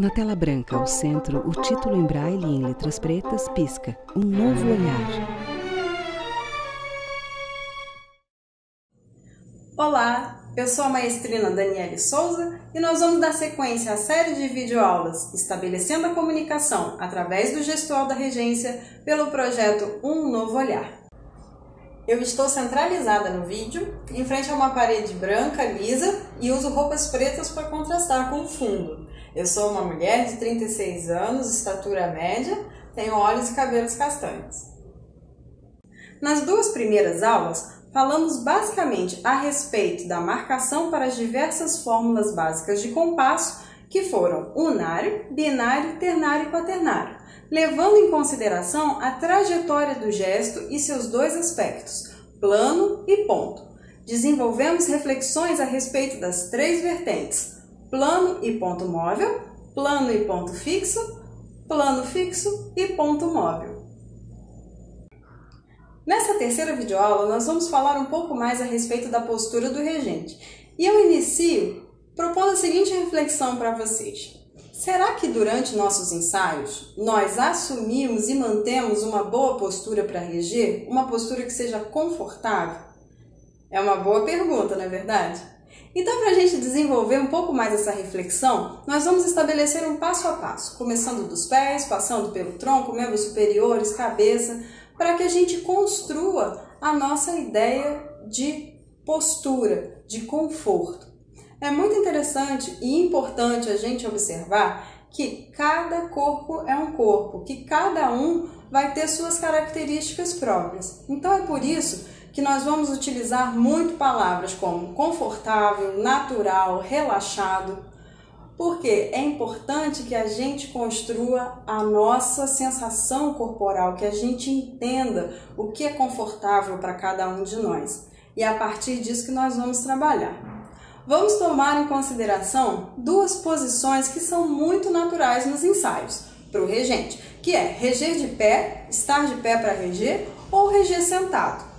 Na tela branca ao centro, o título em braille e em letras pretas pisca: Um novo olhar. Olá, eu sou a maestrina Daniele Souza e nós vamos dar sequência à série de videoaulas Estabelecendo a Comunicação através do Gestual da Regência pelo projeto Um Novo Olhar. Eu estou centralizada no vídeo, em frente a uma parede branca, lisa, e uso roupas pretas para contrastar com o fundo. Eu sou uma mulher de 36 anos, estatura média, tenho olhos e cabelos castanhos. Nas duas primeiras aulas, falamos basicamente a respeito da marcação para as diversas fórmulas básicas de compasso, que foram unário, binário, ternário e quaternário, levando em consideração a trajetória do gesto e seus dois aspectos, plano e ponto. Desenvolvemos reflexões a respeito das três vertentes, plano e ponto móvel, plano e ponto fixo, plano fixo e ponto móvel. Nessa terceira videoaula, nós vamos falar um pouco mais a respeito da postura do regente. E eu inicio propondo a seguinte reflexão para vocês. Será que durante nossos ensaios, nós assumimos e mantemos uma boa postura para reger? Uma postura que seja confortável? É uma boa pergunta, não é verdade? Então, para a gente desenvolver um pouco mais essa reflexão, nós vamos estabelecer um passo a passo, começando dos pés, passando pelo tronco, membros superiores, cabeça, para que a gente construa a nossa ideia de postura, de conforto. É muito interessante e importante a gente observar que cada corpo é um corpo, que cada um vai ter suas características próprias. Então é por isso que nós vamos utilizar muito palavras como confortável, natural, relaxado, porque é importante que a gente construa a nossa sensação corporal, que a gente entenda o que é confortável para cada um de nós. E é a partir disso que nós vamos trabalhar. Vamos tomar em consideração duas posições que são muito naturais nos ensaios para o regente, que é reger de pé, estar de pé para reger ou reger sentado.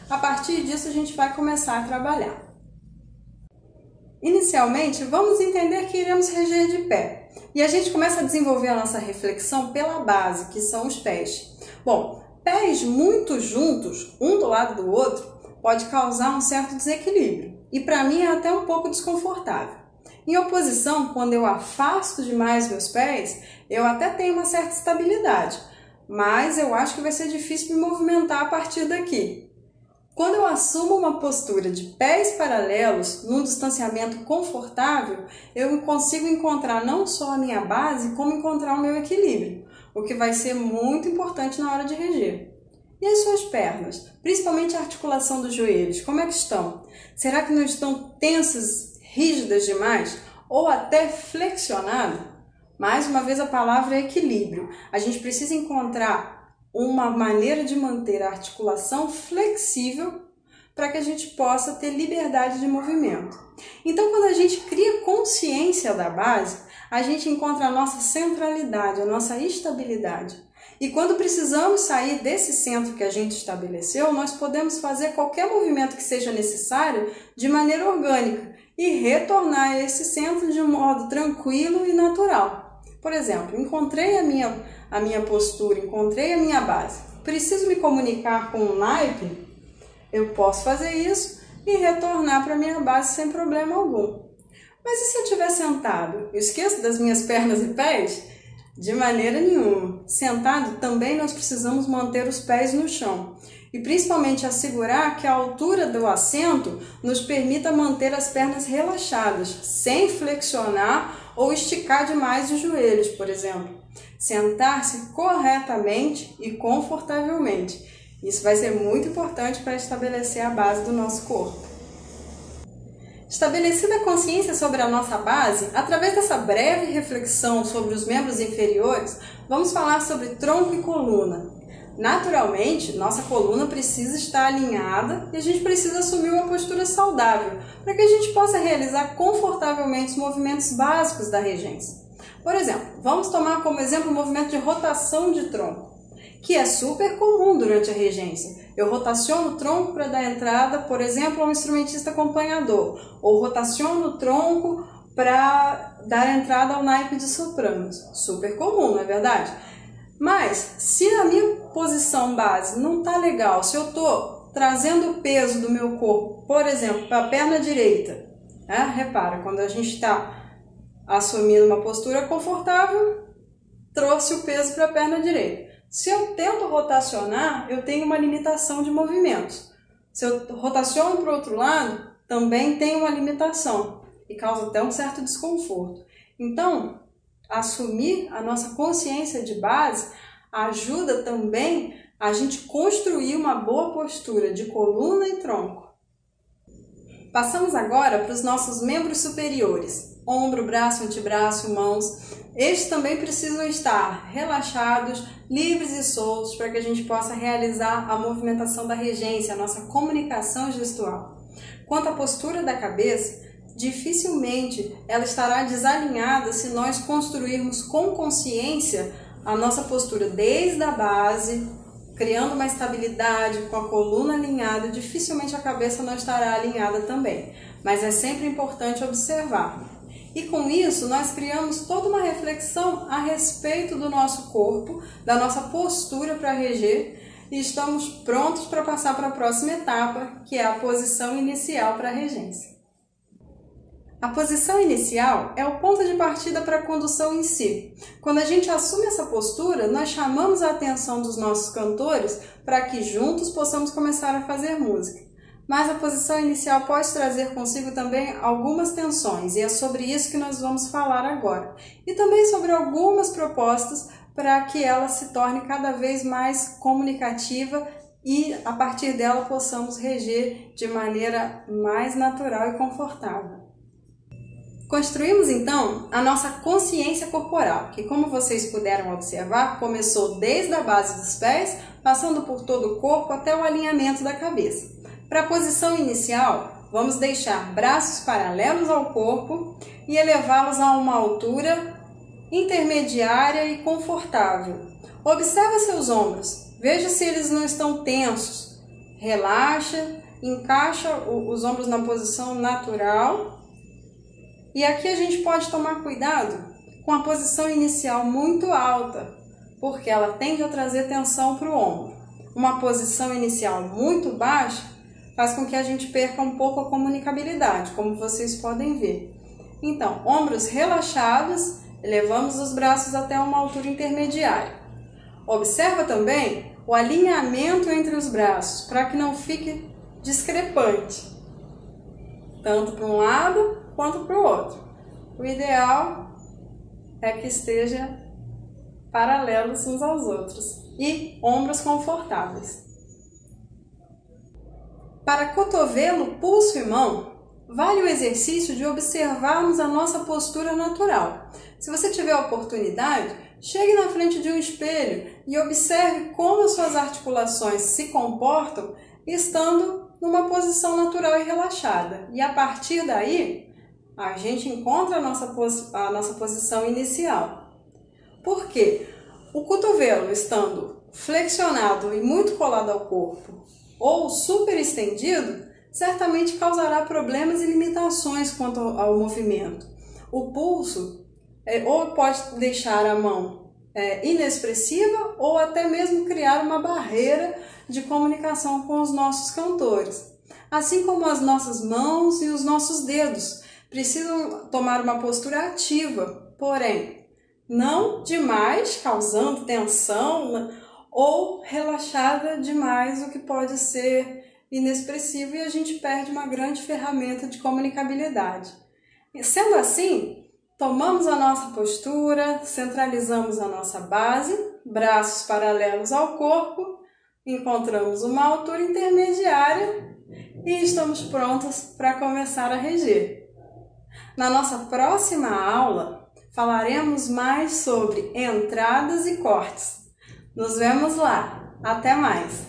A partir disso a gente vai começar a trabalhar. Inicialmente, vamos entender que iremos reger de pé. E a gente começa a desenvolver a nossa reflexão pela base, que são os pés. Bom, pés muito juntos, um do lado do outro, pode causar um certo desequilíbrio. E para mim é até um pouco desconfortável. Em oposição, quando eu afasto demais meus pés, eu até tenho uma certa estabilidade, mas eu acho que vai ser difícil me movimentar a partir daqui. Quando eu assumo uma postura de pés paralelos, num distanciamento confortável, eu consigo encontrar não só a minha base, como encontrar o meu equilíbrio, o que vai ser muito importante na hora de reger. E as suas pernas, principalmente a articulação dos joelhos, como é que estão? Será que não estão tensas, rígidas demais ou até flexionadas? Mais uma vez a palavra é equilíbrio. A gente precisa encontrar uma maneira de manter a articulação flexível para que a gente possa ter liberdade de movimento. Então, quando a gente cria consciência da base, a gente encontra a nossa centralidade, a nossa estabilidade. E quando precisamos sair desse centro que a gente estabeleceu, nós podemos fazer qualquer movimento que seja necessário de maneira orgânica e retornar a esse centro de um modo tranquilo e natural. Por exemplo, encontrei a minha postura, encontrei a minha base. Preciso me comunicar com um naipe? Eu posso fazer isso e retornar para a minha base sem problema algum. Mas e se eu estiver sentado? Eu esqueço das minhas pernas e pés? De maneira nenhuma. Sentado, também nós precisamos manter os pés no chão. E principalmente assegurar que a altura do assento nos permita manter as pernas relaxadas, sem flexionar ou esticar demais os joelhos, por exemplo. Sentar-se corretamente e confortavelmente. Isso vai ser muito importante para estabelecer a base do nosso corpo. Estabelecida a consciência sobre a nossa base, através dessa breve reflexão sobre os membros inferiores, vamos falar sobre tronco e coluna. Naturalmente, nossa coluna precisa estar alinhada e a gente precisa assumir uma postura saudável para que a gente possa realizar confortavelmente os movimentos básicos da regência. Por exemplo, vamos tomar como exemplo o movimento de rotação de tronco, que é super comum durante a regência. Eu rotaciono o tronco para dar entrada, por exemplo, a um instrumentista acompanhador, ou rotaciono o tronco para dar entrada ao naipe de sopranos. Super comum, não é verdade? Mas se a minha posição base não está legal, se eu estou trazendo o peso do meu corpo, por exemplo, para a perna direita, repara, quando a gente está assumindo uma postura confortável, trouxe o peso para a perna direita. Se eu tento rotacionar, eu tenho uma limitação de movimentos. Se eu rotaciono para o outro lado, também tem uma limitação e causa até um certo desconforto. Então, assumir a nossa consciência de base ajuda também a gente construir uma boa postura de coluna e tronco. Passamos agora para os nossos membros superiores, ombro, braço, antebraço, mãos. Estes também precisam estar relaxados, livres e soltos para que a gente possa realizar a movimentação da regência, a nossa comunicação gestual. Quanto à postura da cabeça, dificilmente ela estará desalinhada se nós construirmos com consciência a nossa postura desde a base, criando uma estabilidade com a coluna alinhada. Dificilmente a cabeça não estará alinhada também, mas é sempre importante observar. E com isso nós criamos toda uma reflexão a respeito do nosso corpo, da nossa postura para reger, e estamos prontos para passar para a próxima etapa, que é a posição inicial para a regência. A posição inicial é o ponto de partida para a condução em si. Quando a gente assume essa postura, nós chamamos a atenção dos nossos cantores para que juntos possamos começar a fazer música. Mas a posição inicial pode trazer consigo também algumas tensões, e é sobre isso que nós vamos falar agora. E também sobre algumas propostas para que ela se torne cada vez mais comunicativa e a partir dela possamos reger de maneira mais natural e confortável. Construímos então a nossa consciência corporal, que, como vocês puderam observar, começou desde a base dos pés, passando por todo o corpo até o alinhamento da cabeça. Para a posição inicial, vamos deixar braços paralelos ao corpo e elevá-los a uma altura intermediária e confortável. Observe seus ombros, veja se eles não estão tensos. Relaxa, encaixa os ombros na posição natural. E aqui a gente pode tomar cuidado com a posição inicial muito alta, porque ela tende a trazer tensão para o ombro. Uma posição inicial muito baixa faz com que a gente perca um pouco a comunicabilidade, como vocês podem ver. Então, ombros relaxados, elevamos os braços até uma altura intermediária. Observa também o alinhamento entre os braços, para que não fique discrepante, tanto para um lado quanto para o outro. O ideal é que esteja paralelos uns aos outros e ombros confortáveis. Para cotovelo, pulso e mão, vale o exercício de observarmos a nossa postura natural. Se você tiver a oportunidade, chegue na frente de um espelho e observe como as suas articulações se comportam estando numa posição natural e relaxada. E a partir daí, a gente encontra a nossa posição inicial. Por quê? O cotovelo estando flexionado e muito colado ao corpo ou super estendido, certamente causará problemas e limitações quanto ao movimento. O pulso ou pode deixar a mão inexpressiva ou até mesmo criar uma barreira de comunicação com os nossos cantores. Assim como as nossas mãos e os nossos dedos precisam tomar uma postura ativa, porém não demais, causando tensão, ou relaxada demais, o que pode ser inexpressivo e a gente perde uma grande ferramenta de comunicabilidade. E sendo assim, tomamos a nossa postura, centralizamos a nossa base, braços paralelos ao corpo, encontramos uma altura intermediária e estamos prontos para começar a reger. Na nossa próxima aula, falaremos mais sobre entradas e cortes. Nos vemos lá. Até mais!